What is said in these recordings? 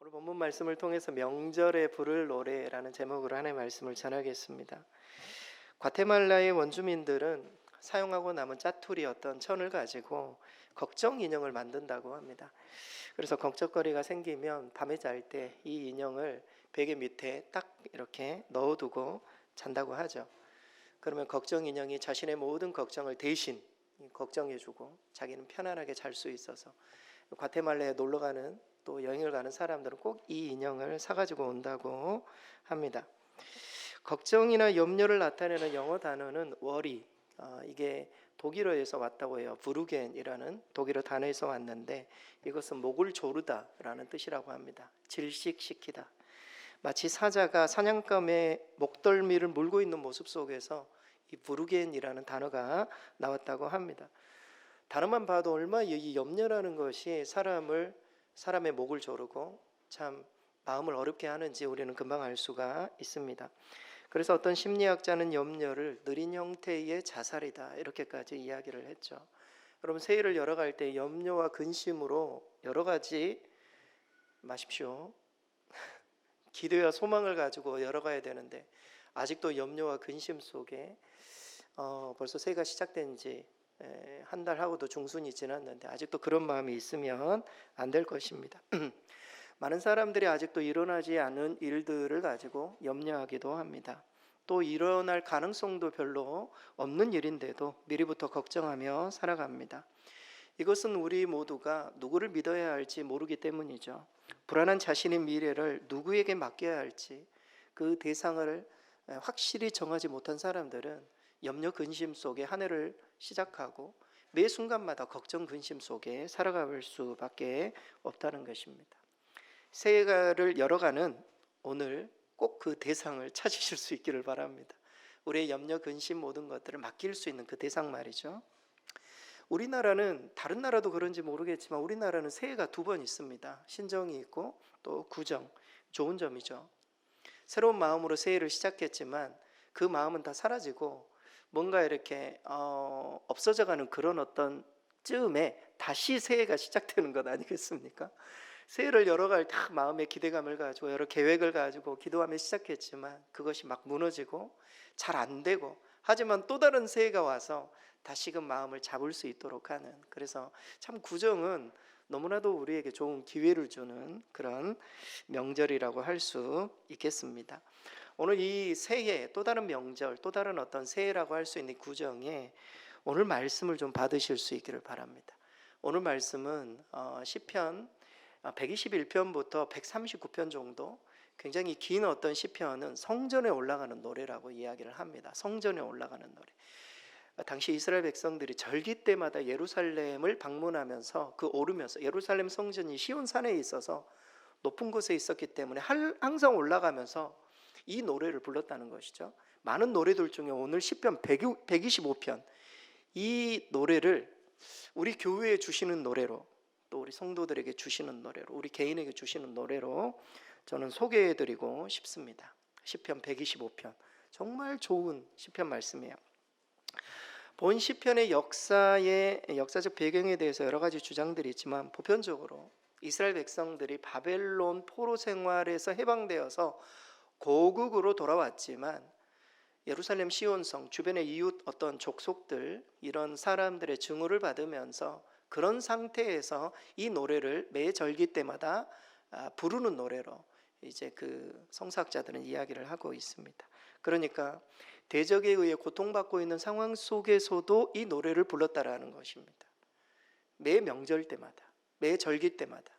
오늘 본문 말씀을 통해서 명절에 부를 노래라는 제목으로 하나님의 말씀을 전하겠습니다. 과테말라의 원주민들은 사용하고 남은 짜투리였던 천을 가지고 걱정 인형을 만든다고 합니다. 그래서 걱정거리가 생기면 밤에 잘 때 이 인형을 베개 밑에 딱 이렇게 넣어두고 잔다고 하죠. 그러면 걱정 인형이 자신의 모든 걱정을 대신 걱정해주고 자기는 편안하게 잘 수 있어서 과테말라에 놀러가는 또 여행을 가는 사람들은 꼭 이 인형을 사가지고 온다고 합니다. 걱정이나 염려를 나타내는 영어 단어는 worry, 이게 독일어에서 왔다고 해요. 브루겐이라는 독일어 단어에서 왔는데 이것은 목을 조르다라는 뜻이라고 합니다. 질식시키다. 마치 사자가 사냥감의 목덜미를 물고 있는 모습 속에서 이 브루겐이라는 단어가 나왔다고 합니다. 단어만 봐도 얼마나 이 염려라는 것이 사람의 목을 조르고 참 마음을 어렵게 하는지 우리는 금방 알 수가 있습니다. 그래서 어떤 심리학자는 염려를 느린 형태의 자살이다 이렇게까지 이야기를 했죠. 여러분 새해를 열어갈 때 염려와 근심으로 여러 가지 마십시오. 기대와 소망을 가지고 열어가야 되는데 아직도 염려와 근심 속에 벌써 새해가 시작된 지 한 달하고도 중순이 지났는데 아직도 그런 마음이 있으면 안 될 것입니다. 많은 사람들이 아직도 일어나지 않은 일들을 가지고 염려하기도 합니다. 또 일어날 가능성도 별로 없는 일인데도 미리부터 걱정하며 살아갑니다. 이것은 우리 모두가 누구를 믿어야 할지 모르기 때문이죠. 불안한 자신의 미래를 누구에게 맡겨야 할지 그 대상을 확실히 정하지 못한 사람들은 염려 근심 속에 한 해를 시작하고 매 순간마다 걱정 근심 속에 살아갈 수밖에 없다는 것입니다. 새해를 열어가는 오늘 꼭 그 대상을 찾으실 수 있기를 바랍니다. 우리의 염려 근심 모든 것들을 맡길 수 있는 그 대상 말이죠. 우리나라는 다른 나라도 그런지 모르겠지만 우리나라는 새해가 두 번 있습니다. 신정이 있고 또 구정. 좋은 점이죠. 새로운 마음으로 새해를 시작했지만 그 마음은 다 사라지고 뭔가 이렇게 없어져가는 그런 어떤 쯤에 다시 새해가 시작되는 것 아니겠습니까? 새해를 열어갈 다 마음의 기대감을 가지고 여러 계획을 가지고 기도하며 시작했지만 그것이 막 무너지고 잘 안 되고 하지만 또 다른 새해가 와서 다시금 마음을 잡을 수 있도록 하는, 그래서 참 구정은 너무나도 우리에게 좋은 기회를 주는 그런 명절이라고 할 수 있겠습니다. 오늘 이 새해 또 다른 명절 또 다른 어떤 새해라고 할 수 있는 구정에 오늘 말씀을 좀 받으실 수 있기를 바랍니다. 오늘 말씀은 시편 121편부터 139편 정도 굉장히 긴 어떤 시편은 성전에 올라가는 노래라고 이야기를 합니다. 성전에 올라가는 노래. 당시 이스라엘 백성들이 절기 때마다 예루살렘을 방문하면서 그 오르면서 예루살렘 성전이 시온산에 있어서 높은 곳에 있었기 때문에 항상 올라가면서 이 노래를 불렀다는 것이죠. 많은 노래들 중에 오늘 시편 125편 이 노래를 우리 교회에 주시는 노래로 또 우리 성도들에게 주시는 노래로 우리 개인에게 주시는 노래로 저는 소개해드리고 싶습니다. 시편 125편 정말 좋은 시편 말씀이에요. 본 시편의 역사적 배경에 대해서 여러 가지 주장들이 있지만 보편적으로 이스라엘 백성들이 바벨론 포로 생활에서 해방되어서 고국으로 돌아왔지만 예루살렘 시온성 주변의 이웃 어떤 족속들 이런 사람들의 증오를 받으면서 그런 상태에서 이 노래를 매 절기 때마다 부르는 노래로 이제 그 성사학자들은 이야기를 하고 있습니다. 그러니까 대적에 의해 고통받고 있는 상황 속에서도 이 노래를 불렀다라는 것입니다. 매 명절 때마다 매 절기 때마다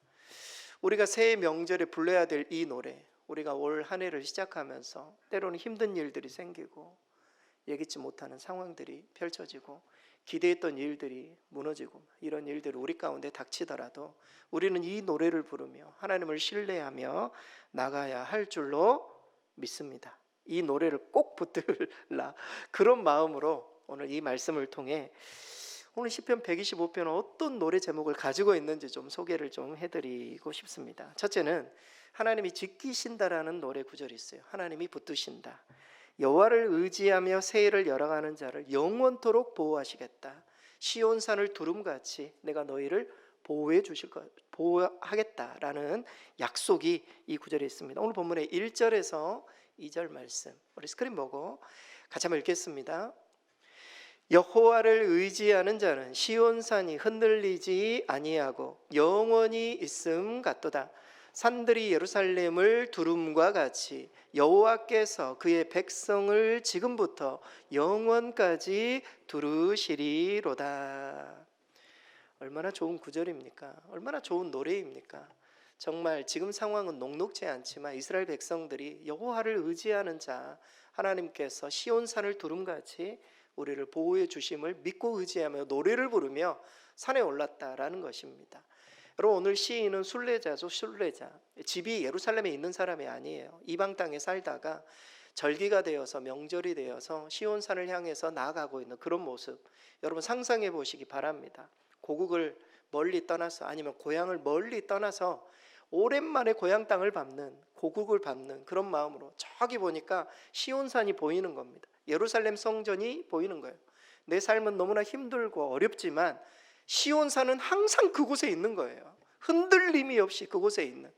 우리가 새해 명절에 불러야 될 이 노래, 우리가 올 한 해를 시작하면서 때로는 힘든 일들이 생기고 예기치 못하는 상황들이 펼쳐지고 기대했던 일들이 무너지고 이런 일들이 우리 가운데 닥치더라도 우리는 이 노래를 부르며 하나님을 신뢰하며 나가야 할 줄로 믿습니다. 이 노래를 꼭 붙들라 그런 마음으로 오늘 이 말씀을 통해 오늘 시편 125편은 어떤 노래 제목을 가지고 있는지 좀 소개를 좀 해드리고 싶습니다. 첫째는 하나님이 지키신다라는 노래 구절이 있어요. 하나님이 붙드신다. 여호와를 의지하며 새해를 열어가는 자를 영원토록 보호하시겠다. 시온산을 두름같이 내가 너희를 보호해 주실 것, 보호하겠다라는 약속이 이 구절에 있습니다. 오늘 본문의 1절에서 2절 말씀, 우리 스크린 보고 같이 한번 읽겠습니다. 여호와를 의지하는 자는 시온산이 흔들리지 아니하고 영원히 있음 같도다. 산들이 예루살렘을 두름과 같이 여호와께서 그의 백성을 지금부터 영원까지 두르시리로다. 얼마나 좋은 구절입니까? 얼마나 좋은 노래입니까? 정말 지금 상황은 녹록지 않지만 이스라엘 백성들이 여호와를 의지하는 자, 하나님께서 시온산을 두름같이 우리를 보호해 주심을 믿고 의지하며 노래를 부르며 산에 올랐다라는 것입니다. 여러분, 오늘 시인은 순례자죠. 순례자. 집이 예루살렘에 있는 사람이 아니에요. 이방 땅에 살다가 절기가 되어서, 명절이 되어서 시온산을 향해서 나아가고 있는 그런 모습, 여러분 상상해 보시기 바랍니다. 고국을 멀리 떠나서, 아니면 고향을 멀리 떠나서 오랜만에 고향 땅을 밟는, 고국을 밟는 그런 마음으로 저기 보니까 시온산이 보이는 겁니다. 예루살렘 성전이 보이는 거예요. 내 삶은 너무나 힘들고 어렵지만 시온산은 항상 그곳에 있는 거예요. 흔들림이 없이 그곳에 있는.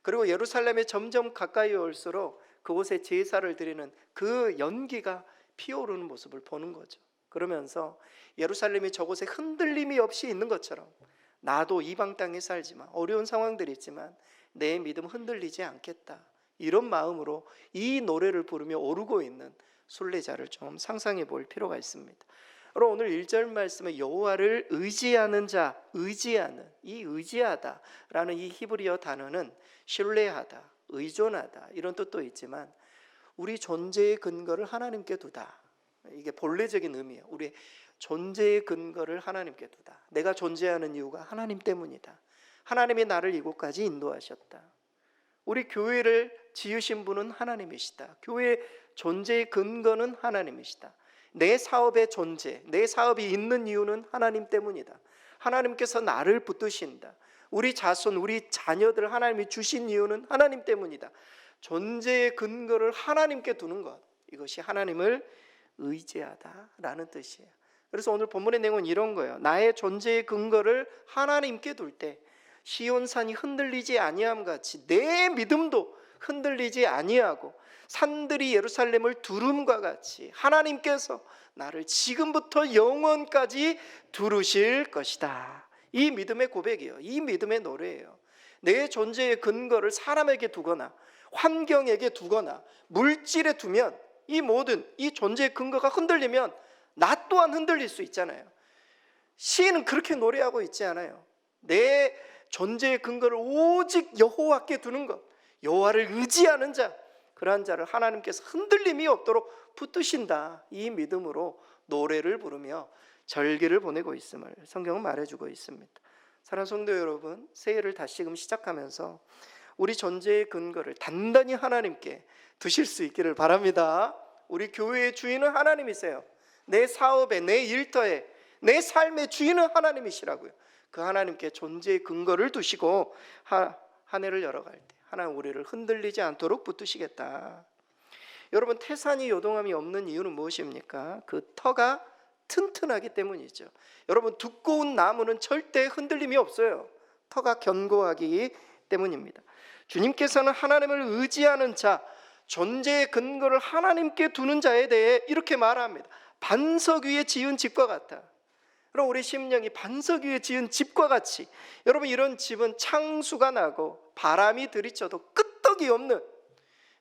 그리고 예루살렘에 점점 가까이 올수록 그곳에 제사를 드리는 그 연기가 피어오르는 모습을 보는 거죠. 그러면서 예루살렘이 저곳에 흔들림이 없이 있는 것처럼 나도 이방 땅에 살지만 어려운 상황들이 있지만 내 믿음 흔들리지 않겠다, 이런 마음으로 이 노래를 부르며 오르고 있는 순례자를 좀 상상해 볼 필요가 있습니다. 여러분, 오늘 1절 말씀에 여호와를 의지하는 자, 의지하는, 이 의지하다라는 이 히브리어 단어는 신뢰하다, 의존하다 이런 뜻도 있지만 우리 존재의 근거를 하나님께 두다, 이게 본래적인 의미예요. 우리 존재의 근거를 하나님께 두다. 내가 존재하는 이유가 하나님 때문이다. 하나님이 나를 이곳까지 인도하셨다. 우리 교회를 지으신 분은 하나님이시다. 교회의 존재의 근거는 하나님이시다. 내 사업의 존재, 내 사업이 있는 이유는 하나님 때문이다. 하나님께서 나를 붙드신다. 우리 자손, 우리 자녀들 하나님이 주신 이유는 하나님 때문이다. 존재의 근거를 하나님께 두는 것, 이것이 하나님을 의지하다라는 뜻이에요. 그래서 오늘 본문의 내용은 이런 거예요. 나의 존재의 근거를 하나님께 둘 때 시온산이 흔들리지 아니함 같이 내 믿음도 흔들리지 아니하고 산들이 예루살렘을 두름과 같이 하나님께서 나를 지금부터 영원까지 두르실 것이다. 이 믿음의 고백이에요. 이 믿음의 노래예요. 내 존재의 근거를 사람에게 두거나 환경에게 두거나 물질에 두면 이 모든 이 존재의 근거가 흔들리면 나 또한 흔들릴 수 있잖아요. 시인은 그렇게 노래하고 있지 않아요. 내 존재의 근거를 오직 여호와께 두는 것, 여호와를 의지하는 자, 그러한 자를 하나님께서 흔들림이 없도록 붙드신다. 이 믿음으로 노래를 부르며 절기를 보내고 있음을 성경은 말해주고 있습니다. 사랑하는 성도 여러분, 새해를 다시금 시작하면서 우리 존재의 근거를 단단히 하나님께 두실 수 있기를 바랍니다. 우리 교회의 주인은 하나님이세요. 내 사업에, 내 일터에, 내 삶의 주인은 하나님이시라고요. 그 하나님께 존재의 근거를 두시고 한 해를 열어갈 때 하나님 우리를 흔들리지 않도록 붙드시겠다. 여러분, 태산이 요동함이 없는 이유는 무엇입니까? 그 터가 튼튼하기 때문이죠. 여러분, 두꺼운 나무는 절대 흔들림이 없어요. 터가 견고하기 때문입니다. 주님께서는 하나님을 의지하는 자, 존재의 근거를 하나님께 두는 자에 대해 이렇게 말합니다. 반석 위에 지은 집과 같다. 여러분, 우리 심령이 반석 위에 지은 집과 같이, 여러분 이런 집은 창수가 나고 바람이 들이쳐도 끄떡이 없는,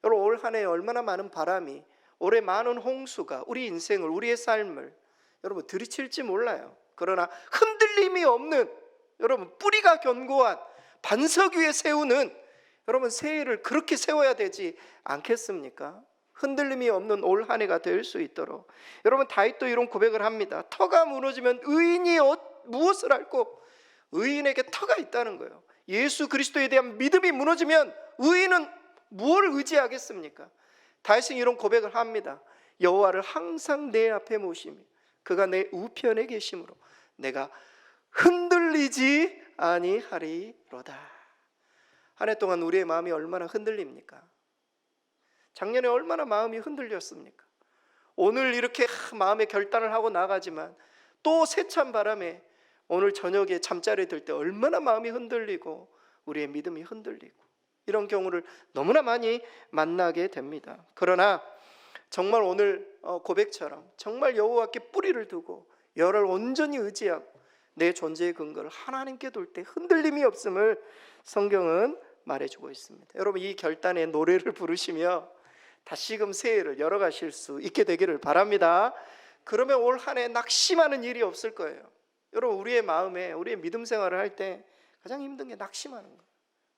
여러분 올 한 해 얼마나 많은 바람이, 올해 많은 홍수가 우리 인생을, 우리의 삶을 여러분 들이칠지 몰라요. 그러나 흔들림이 없는, 여러분 뿌리가 견고한 반석 위에 세우는, 여러분 새해를 그렇게 세워야 되지 않겠습니까? 흔들림이 없는 올 한 해가 될 수 있도록. 여러분, 다윗도 이런 고백을 합니다. 터가 무너지면 의인이 무엇을 앓고? 의인에게 터가 있다는 거예요. 예수 그리스도에 대한 믿음이 무너지면 의인은 무엇을 의지하겠습니까? 다윗은 이런 고백을 합니다. 여호와를 항상 내 앞에 모시며 그가 내 우편에 계심으로 내가 흔들리지 아니하리로다. 한 해 동안 우리의 마음이 얼마나 흔들립니까? 작년에 얼마나 마음이 흔들렸습니까? 오늘 이렇게 마음의 결단을 하고 나가지만 또 세찬 바람에 오늘 저녁에 잠자리에 들 때 얼마나 마음이 흔들리고 우리의 믿음이 흔들리고 이런 경우를 너무나 많이 만나게 됩니다. 그러나 정말 오늘 고백처럼 정말 여호와께 뿌리를 두고 여호와를 온전히 의지하고 내 존재의 근거를 하나님께 둘 때 흔들림이 없음을 성경은 말해주고 있습니다. 여러분, 이 결단의 노래를 부르시며 다시금 새해를 열어가실 수 있게 되기를 바랍니다. 그러면 올 한 해 낙심하는 일이 없을 거예요. 여러분, 우리의 마음에 우리의 믿음 생활을 할 때 가장 힘든 게 낙심하는 거예요.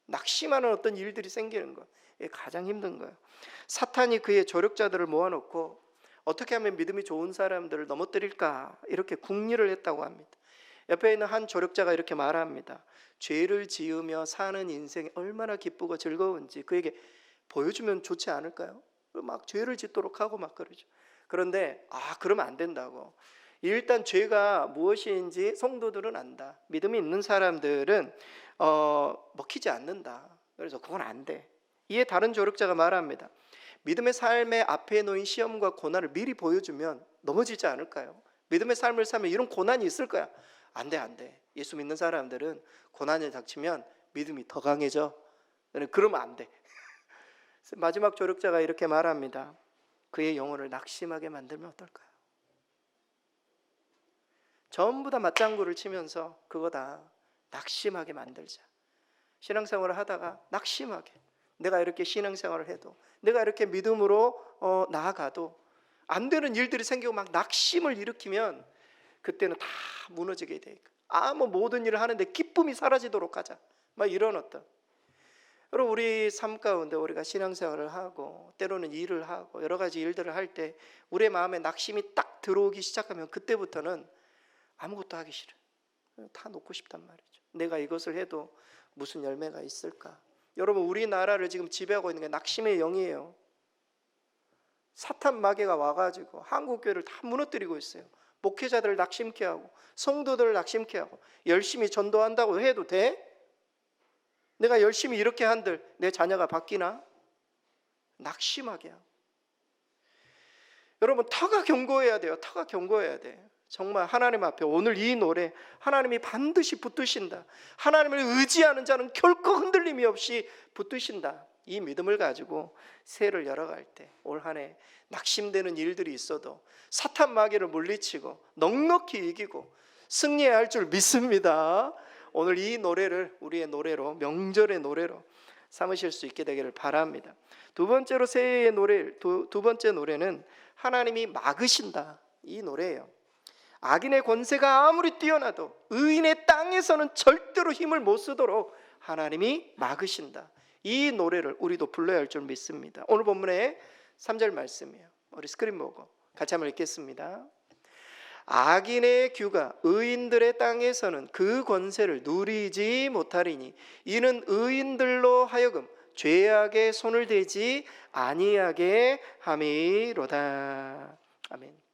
낙심하는 어떤 일들이 생기는 거, 이게 가장 힘든 거예요. 사탄이 그의 조력자들을 모아놓고 어떻게 하면 믿음이 좋은 사람들을 넘어뜨릴까 이렇게 궁리를 했다고 합니다. 옆에 있는 한 조력자가 이렇게 말합니다. 죄를 지으며 사는 인생이 얼마나 기쁘고 즐거운지 그에게 보여주면 좋지 않을까요? 막 죄를 짓도록 하고 막 그러죠. 그런데 그러면 안 된다고. 일단 죄가 무엇인지 성도들은 안다. 믿음이 있는 사람들은 먹히지 않는다. 그래서 그건 안 돼. 이에 다른 조력자가 말합니다. 믿음의 삶의 앞에 놓인 시험과 고난을 미리 보여주면 넘어지지 않을까요? 믿음의 삶을 살면 이런 고난이 있을 거야. 안 돼, 안 돼. 예수 믿는 사람들은 고난이 닥치면 믿음이 더 강해져. 그러면 안 돼. 마지막 조력자가 이렇게 말합니다. 그의 영혼을 낙심하게 만들면 어떨까요? 전부 다 맞장구를 치면서 그거 다 낙심하게 만들자. 신앙생활을 하다가 낙심하게, 내가 이렇게 신앙생활을 해도, 내가 이렇게 믿음으로 나아가도 안 되는 일들이 생기고 막 낙심을 일으키면 그때는 다 무너지게 돼. 모든 일을 하는데 기쁨이 사라지도록 하자. 막 이런 어떤. 여러분, 우리 삶 가운데 우리가 신앙생활을 하고 때로는 일을 하고 여러 가지 일들을 할 때 우리의 마음에 낙심이 딱 들어오기 시작하면 그때부터는 아무것도 하기 싫어. 다 놓고 싶단 말이죠. 내가 이것을 해도 무슨 열매가 있을까? 여러분, 우리나라를 지금 지배하고 있는 게 낙심의 영이에요. 사탄 마귀가 와가지고 한국교회를 다 무너뜨리고 있어요. 목회자들을 낙심케 하고 성도들을 낙심케 하고 열심히 전도한다고 해도 돼? 내가 열심히 이렇게 한들 내 자녀가 바뀌나? 낙심하게 하고. 여러분, 터가 견고해야 돼요. 터가 견고해야 돼. 정말 하나님 앞에 오늘 이 노래, 하나님이 반드시 붙드신다. 하나님을 의지하는 자는 결코 흔들림이 없이 붙드신다. 이 믿음을 가지고 새해를 열어갈 때 올 한 해 낙심되는 일들이 있어도 사탄 마귀를 물리치고 넉넉히 이기고 승리해야 할 줄 믿습니다. 오늘 이 노래를 우리의 노래로, 명절의 노래로 삼으실 수 있게 되기를 바랍니다. 두 번째로 새해의 노래, 두 번째 노래는 하나님이 막으신다, 이 노래예요. 악인의 권세가 아무리 뛰어나도 의인의 땅에서는 절대로 힘을 못 쓰도록 하나님이 막으신다. 이 노래를 우리도 불러야 할 줄 믿습니다. 오늘 본문의 3절 말씀이에요. 우리 스크린 보고 같이 한번 읽겠습니다. 악인의 규가 의인들의 땅에서는 그 권세를 누리지 못하리니 이는 의인들로 하여금 죄악의 손을 대지 아니하게 함이로다. 아멘.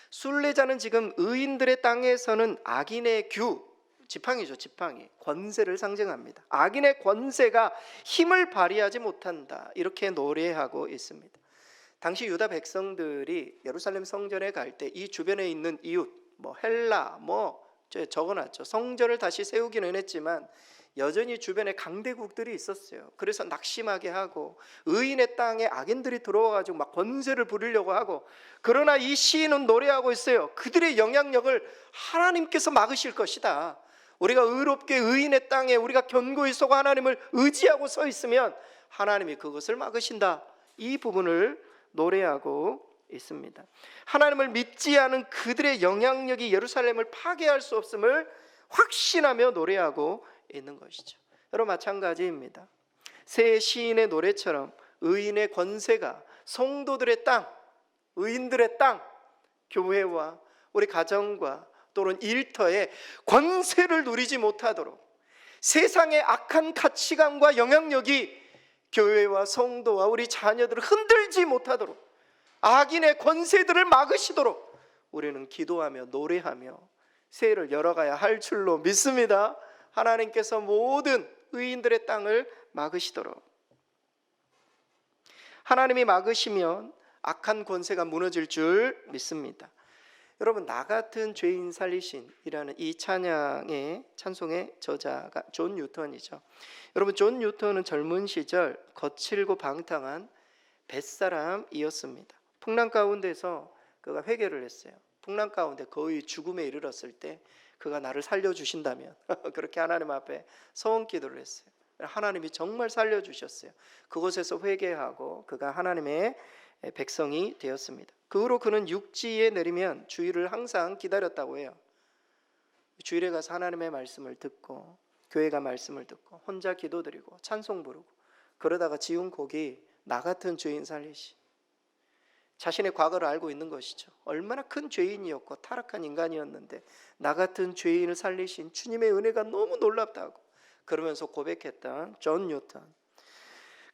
순례자는 지금 의인들의 땅에서는 악인의 규, 지팡이죠, 지팡이, 권세를 상징합니다. 악인의 권세가 힘을 발휘하지 못한다, 이렇게 노래하고 있습니다. 당시 유다 백성들이 예루살렘 성전에 갈 때 이 주변에 있는 이웃, 헬라, 적어놨죠. 성전을 다시 세우기는 했지만 여전히 주변에 강대국들이 있었어요. 그래서 낙심하게 하고 의인의 땅에 악인들이 들어와가지고 막 권세를 부리려고 하고, 그러나 이 시인은 노래하고 있어요. 그들의 영향력을 하나님께서 막으실 것이다. 우리가 의롭게 의인의 땅에 우리가 견고히 서고 하나님을 의지하고 서 있으면 하나님이 그것을 막으신다. 이 부분을 노래하고 있습니다. 하나님을 믿지 않은 그들의 영향력이 예루살렘을 파괴할 수 없음을 확신하며 노래하고 있는 것이죠. 여러분, 마찬가지입니다. 새 시인의 노래처럼 의인의 권세가 성도들의 땅, 의인들의 땅, 교회와 우리 가정과 또는 일터에 권세를 누리지 못하도록, 세상의 악한 가치관과 영향력이 교회와 성도와 우리 자녀들을 흔들지 못하도록, 악인의 권세들을 막으시도록 우리는 기도하며 노래하며 새해를 열어가야 할 줄로 믿습니다. 하나님께서 모든 의인들의 땅을 막으시도록. 하나님이 막으시면 악한 권세가 무너질 줄 믿습니다. 여러분, 나 같은 죄인 살리신이라는 이 찬양의 찬송의 저자가 존 뉴턴이죠. 여러분, 존 뉴턴은 젊은 시절 거칠고 방탕한 뱃사람이었습니다. 풍랑 가운데서 그가 회개를 했어요. 풍랑 가운데 거의 죽음에 이르렀을 때 그가 나를 살려주신다면 그렇게 하나님 앞에 소원 기도를 했어요. 하나님이 정말 살려주셨어요. 그곳에서 회개하고 그가 하나님의 백성이 되었습니다. 그 후로 그는 육지에 내리면 주일을 항상 기다렸다고 해요. 주일에 가서 하나님의 말씀을 듣고 교회가 말씀을 듣고 혼자 기도드리고 찬송 부르고 그러다가 지은 곡이 나 같은 죄인 살리시. 자신의 과거를 알고 있는 것이죠. 얼마나 큰 죄인이었고 타락한 인간이었는데 나 같은 죄인을 살리신 주님의 은혜가 너무 놀랍다고 그러면서 고백했던 존 뉴턴.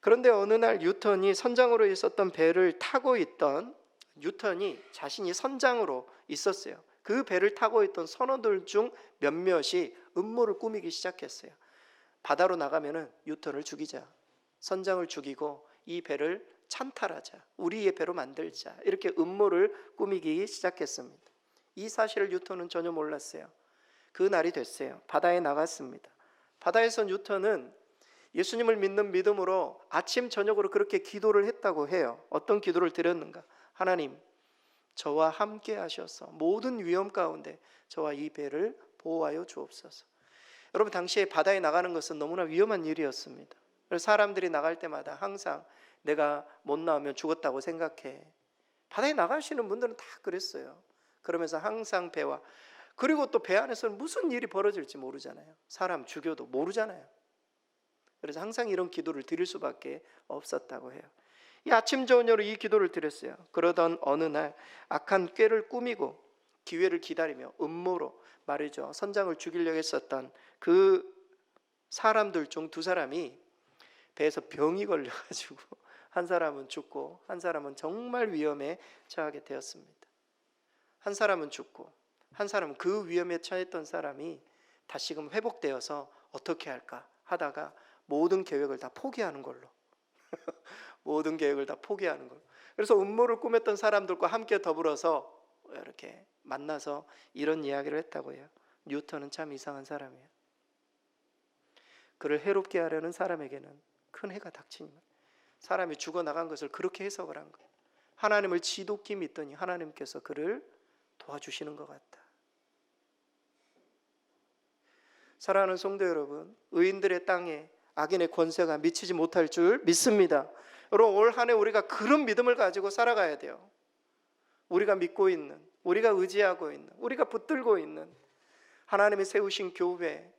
그런데 어느 날 뉴턴이 선장으로 있었던 배를 타고 있던 뉴턴이 자신이 선장으로 있었어요. 그 배를 타고 있던 선원들 중 몇몇이 음모를 꾸미기 시작했어요. 바다로 나가면은 뉴턴을 죽이자. 선장을 죽이고 이 배를 찬탈하자. 우리의 배로 만들자. 이렇게 음모를 꾸미기 시작했습니다. 이 사실을 뉴턴은 전혀 몰랐어요. 그 날이 됐어요. 바다에 나갔습니다. 바다에서 뉴턴은 예수님을 믿는 믿음으로 아침 저녁으로 그렇게 기도를 했다고 해요. 어떤 기도를 드렸는가? 하나님, 저와 함께 하셔서 모든 위험 가운데 저와 이 배를 보호하여 주옵소서. 여러분, 당시에 바다에 나가는 것은 너무나 위험한 일이었습니다. 그래서 사람들이 나갈 때마다 항상 내가 못 나오면 죽었다고 생각해. 바다에 나가시는 분들은 다 그랬어요. 그러면서 항상 배와, 그리고 또 배 안에서는 무슨 일이 벌어질지 모르잖아요. 사람 죽여도 모르잖아요. 그래서 항상 이런 기도를 드릴 수밖에 없었다고 해요. 이 아침 저녁으로 이 기도를 드렸어요. 그러던 어느 날 악한 꾀를 꾸미고 기회를 기다리며 음모로 말이죠, 선장을 죽이려고 했었던 그 사람들 중 두 사람이 배에서 병이 걸려가지고 한 사람은 죽고 한 사람은 정말 위험에 처하게 되었습니다. 한 사람은 죽고 한 사람은 그 위험에 처했던 사람이 다시금 회복되어서 어떻게 할까 하다가 모든 계획을 다 포기하는 걸로 모든 계획을 다 포기하는 걸로. 그래서 음모를 꾸몄던 사람들과 함께 더불어서 이렇게 만나서 이런 이야기를 했다고 해요. 뉴턴은 참 이상한 사람이에요. 그를 해롭게 하려는 사람에게는 큰 해가 닥치니 사람이 죽어나간 것을 그렇게 해석을 한 거예요. 하나님을 지독히 믿더니 하나님께서 그를 도와주시는 것 같다. 사랑하는 성도 여러분, 의인들의 땅에 악인의 권세가 미치지 못할 줄 믿습니다. 여러분, 올 한 해 우리가 그런 믿음을 가지고 살아가야 돼요. 우리가 믿고 있는, 우리가 의지하고 있는, 우리가 붙들고 있는 하나님이 세우신 교회,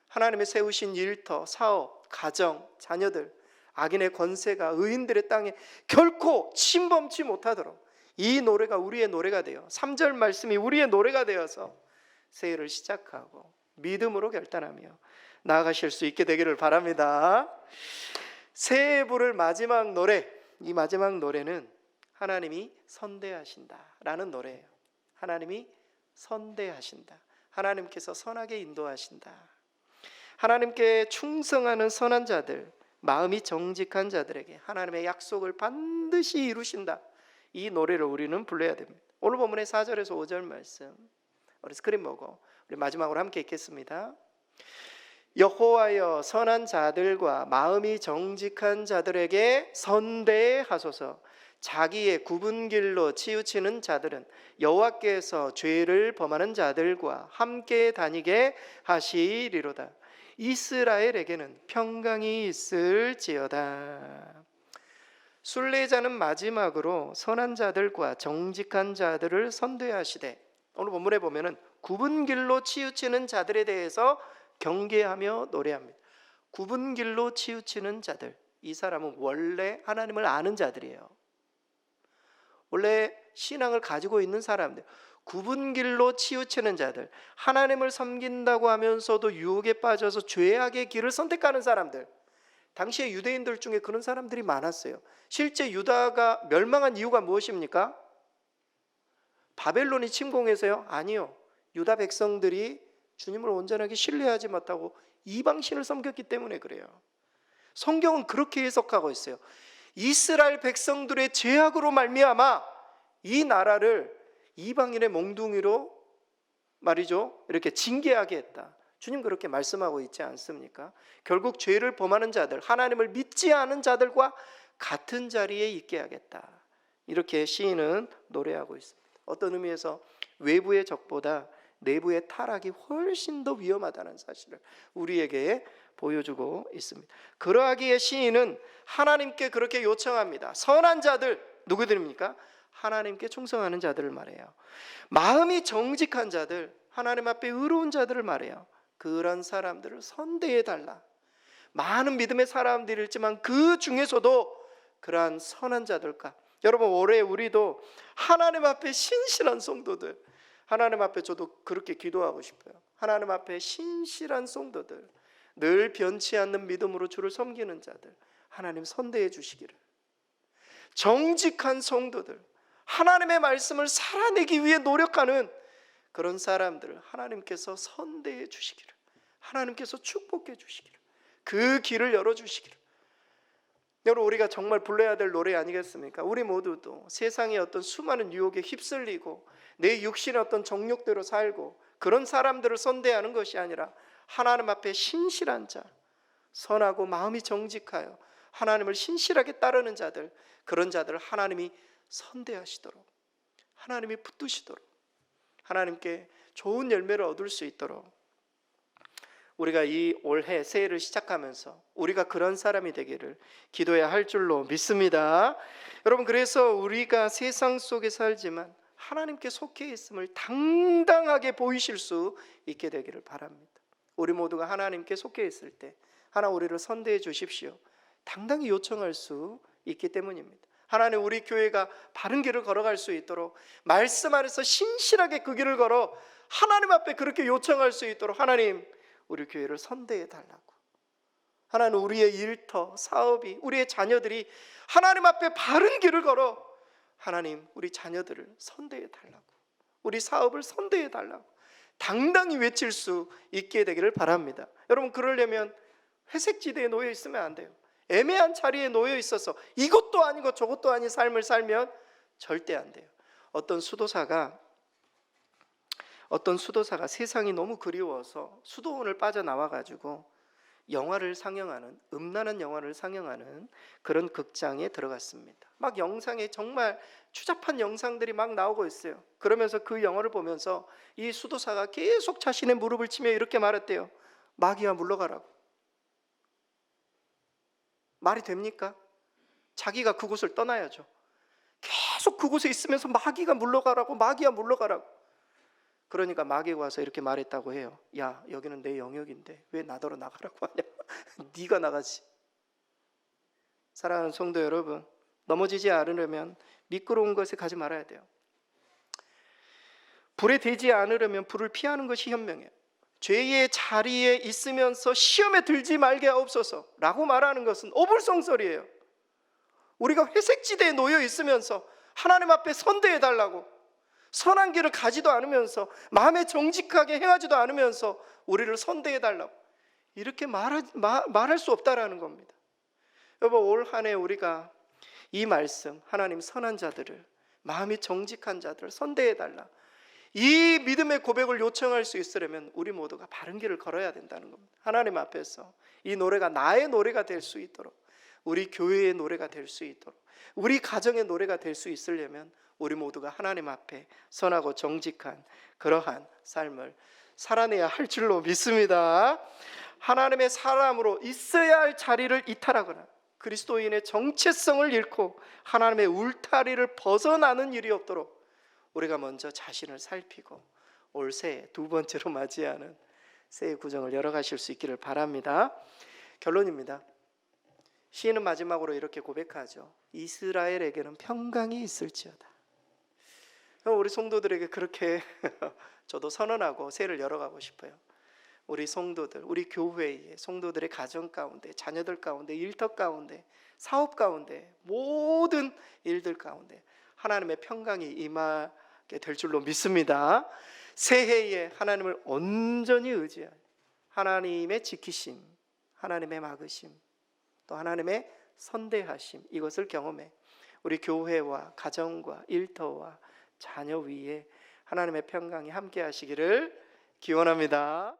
하나님이 세우신 일터, 사업, 가정, 자녀들, 악인의 권세가 의인들의 땅에 결코 침범치 못하도록 이 노래가 우리의 노래가 되어 3절 말씀이 우리의 노래가 되어서 새해를 시작하고 믿음으로 결단하며 나아가실 수 있게 되기를 바랍니다. 새해 부를 마지막 노래, 이 마지막 노래는 하나님이 선대하신다라는 노래예요. 하나님이 선대하신다. 하나님께서 선하게 인도하신다. 하나님께 충성하는 선한 자들, 마음이 정직한 자들에게 하나님의 약속을 반드시 이루신다. 이 노래를 우리는 불러야 됩니다. 오늘 본문의 4절에서 5절 말씀 우리 스크린 보고 우리 마지막으로 함께 읽겠습니다. 여호와여, 선한 자들과 마음이 정직한 자들에게 선대하소서. 자기의 굽은 길로 치우치는 자들은 여호와께서 죄를 범하는 자들과 함께 다니게 하시리로다. 이스라엘에게는 평강이 있을지어다. 순례자는 마지막으로 선한 자들과 정직한 자들을 선대하시되, 오늘 본문에 보면은 굽은 길로 치우치는 자들에 대해서 경계하며 노래합니다. 굽은 길로 치우치는 자들, 이 사람은 원래 하나님을 아는 자들이에요. 원래 신앙을 가지고 있는 사람들, 굽은 길로 치우치는 자들, 하나님을 섬긴다고 하면서도 유혹에 빠져서 죄악의 길을 선택하는 사람들. 당시의 유대인들 중에 그런 사람들이 많았어요. 실제 유다가 멸망한 이유가 무엇입니까? 바벨론이 침공해서요? 아니요. 유다 백성들이 주님을 온전하게 신뢰하지 못하고 이방신을 섬겼기 때문에 그래요. 성경은 그렇게 해석하고 있어요. 이스라엘 백성들의 죄악으로 말미암아 이 나라를 이방인의 몽둥이로 말이죠, 이렇게 징계하게 했다. 주님 그렇게 말씀하고 있지 않습니까? 결국 죄를 범하는 자들, 하나님을 믿지 않은 자들과 같은 자리에 있게 하겠다. 이렇게 시인은 노래하고 있습니다. 어떤 의미에서 외부의 적보다 내부의 타락이 훨씬 더 위험하다는 사실을 우리에게 보여주고 있습니다. 그러하기에 시인은 하나님께 그렇게 요청합니다. 선한 자들, 누구들입니까? 하나님께 충성하는 자들을 말해요. 마음이 정직한 자들, 하나님 앞에 의로운 자들을 말해요. 그런 사람들을 선대해 달라. 많은 믿음의 사람들이 있지만 그 중에서도 그러한 선한 자들과, 여러분 올해 우리도 하나님 앞에 신실한 성도들, 하나님 앞에 저도 그렇게 기도하고 싶어요. 하나님 앞에 신실한 성도들, 늘 변치 않는 믿음으로 주를 섬기는 자들 하나님 선대해 주시기를, 정직한 성도들, 하나님의 말씀을 살아내기 위해 노력하는 그런 사람들을 하나님께서 선대해 주시기를, 하나님께서 축복해 주시기를, 그 길을 열어주시기를. 여러분 우리가 정말 불러야 될 노래 아니겠습니까? 우리 모두도 세상의 어떤 수많은 유혹에 휩쓸리고 내 육신의 어떤 정욕대로 살고 그런 사람들을 선대하는 것이 아니라 하나님 앞에 신실한 자, 선하고 마음이 정직하여 하나님을 신실하게 따르는 자들, 그런 자들을 하나님이 선대하시도록, 하나님이 붙드시도록, 하나님께 좋은 열매를 얻을 수 있도록 우리가 이 올해 새해를 시작하면서 우리가 그런 사람이 되기를 기도해야 할 줄로 믿습니다. 여러분 그래서 우리가 세상 속에 살지만 하나님께 속해 있음을 당당하게 보이실 수 있게 되기를 바랍니다. 우리 모두가 하나님께 속해 있을 때 하나 우리를 선대해 주십시오, 당당히 요청할 수 있기 때문입니다. 하나님 우리 교회가 바른 길을 걸어갈 수 있도록 말씀 안에서 신실하게 그 길을 걸어 하나님 앞에 그렇게 요청할 수 있도록 하나님 우리 교회를 선대해 달라고, 하나님 우리의 일터, 사업이, 우리의 자녀들이 하나님 앞에 바른 길을 걸어 하나님 우리 자녀들을 선대해 달라고, 우리 사업을 선대해 달라고 당당히 외칠 수 있게 되기를 바랍니다. 여러분 그러려면 회색지대에 놓여 있으면 안 돼요. 애매한 자리에 놓여 있어서 이것도 아니고 저것도 아닌 삶을 살면 절대 안 돼요. 어떤 수도사가 세상이 너무 그리워서 수도원을 빠져나와 가지고 영화를 상영하는, 음란한 영화를 상영하는 그런 극장에 들어갔습니다. 막 영상에 정말 추잡한 영상들이 막 나오고 있어요. 그러면서 그 영화를 보면서 이 수도사가 계속 자신의 무릎을 치며 이렇게 말했대요. 마귀야 물러가라고. 말이 됩니까? 자기가 그곳을 떠나야죠. 계속 그곳에 있으면서 마귀가 물러가라고, 마귀야 물러가라고. 그러니까 마귀가 와서 이렇게 말했다고 해요. 야, 여기는 내 영역인데 왜 나더러 나가라고 하냐. 네가 나가지. 사랑하는 성도 여러분, 넘어지지 않으려면 미끄러운 것에 가지 말아야 돼요. 불에 대지 않으려면 불을 피하는 것이 현명해요. 죄의 자리에 있으면서 시험에 들지 말게 하옵소서 라고 말하는 것은 어불성설이에요. 우리가 회색지대에 놓여 있으면서 하나님 앞에 선대해 달라고, 선한 길을 가지도 않으면서 마음에 정직하게 행하지도 않으면서 우리를 선대해 달라고 이렇게 말할 수 없다라는 겁니다. 여러분 올 한 해 우리가 이 말씀, 하나님 선한 자들을, 마음이 정직한 자들을 선대해 달라, 이 믿음의 고백을 요청할 수 있으려면 우리 모두가 바른 길을 걸어야 된다는 겁니다. 하나님 앞에서 이 노래가 나의 노래가 될 수 있도록, 우리 교회의 노래가 될 수 있도록, 우리 가정의 노래가 될 수 있으려면 우리 모두가 하나님 앞에 선하고 정직한 그러한 삶을 살아내야 할 줄로 믿습니다. 하나님의 사람으로 있어야 할 자리를 이탈하거나 그리스도인의 정체성을 잃고 하나님의 울타리를 벗어나는 일이 없도록 우리가 먼저 자신을 살피고 올 새해 두 번째로 맞이하는 새해 구정을 열어가실 수 있기를 바랍니다. 결론입니다. 시인은 마지막으로 이렇게 고백하죠. 이스라엘에게는 평강이 있을지어다. 우리 성도들에게 그렇게 저도 선언하고 새해를 열어가고 싶어요. 우리 성도들, 우리 교회의 성도들의 가정 가운데, 자녀들 가운데, 일터 가운데, 사업 가운데, 모든 일들 가운데 하나님의 평강이 임하게 될 줄로 믿습니다. 새해에 하나님을 온전히 의지하여 하나님의 지키심, 하나님의 막으심, 또 하나님의 선대하심, 이것을 경험해 우리 교회와 가정과 일터와 자녀 위에 하나님의 평강이 함께 하시기를 기원합니다.